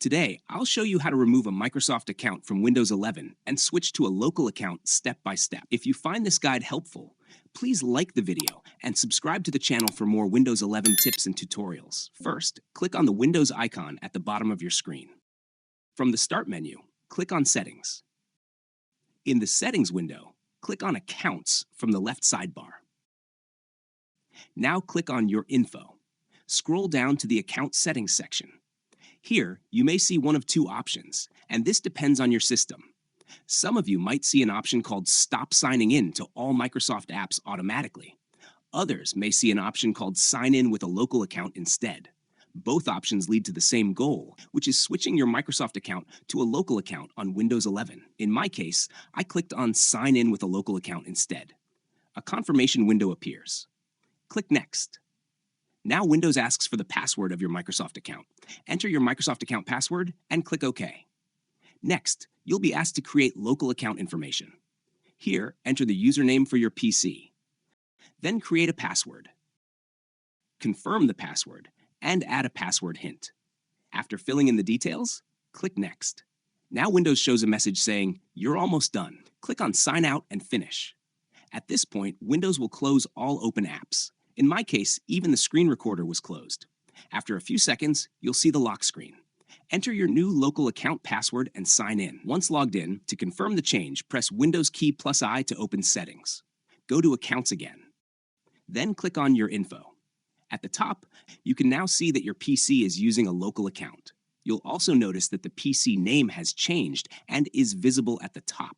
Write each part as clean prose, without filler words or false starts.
Today, I'll show you how to remove a Microsoft account from Windows 11 and switch to a local account step by step. If you find this guide helpful, please like the video and subscribe to the channel for more Windows 11 tips and tutorials. First, click on the Windows icon at the bottom of your screen. From the Start menu, click on Settings. In the Settings window, click on Accounts from the left sidebar. Now click on Your Info. Scroll down to the Account Settings section. Here, you may see one of two options, and this depends on your system. Some of you might see an option called Stop Signing In to all Microsoft apps automatically. Others may see an option called Sign In with a local account instead. Both options lead to the same goal, which is switching your Microsoft account to a local account on Windows 11. In my case, I clicked on Sign In with a local account instead. A confirmation window appears. Click Next. Now Windows asks for the password of your Microsoft account. Enter your Microsoft account password and click OK. Next, you'll be asked to create local account information. Here, enter the username for your PC. Then create a password. Confirm the password and add a password hint. After filling in the details, click Next. Now Windows shows a message saying, "You're almost done." Click on Sign Out and Finish. At this point, Windows will close all open apps. In my case, even the screen recorder was closed. After a few seconds, you'll see the lock screen. Enter your new local account password and sign in. Once logged in, to confirm the change, press Windows key +I to open Settings. Go to Accounts again. Then click on Your Info. At the top, you can now see that your PC is using a local account. You'll also notice that the PC name has changed and is visible at the top.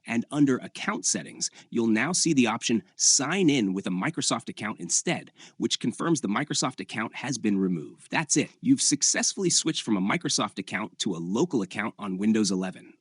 And under Account Settings, you'll now see the option Sign In with a Microsoft account instead, which confirms the Microsoft account has been removed. That's it. You've successfully switched from a Microsoft account to a local account on Windows 11.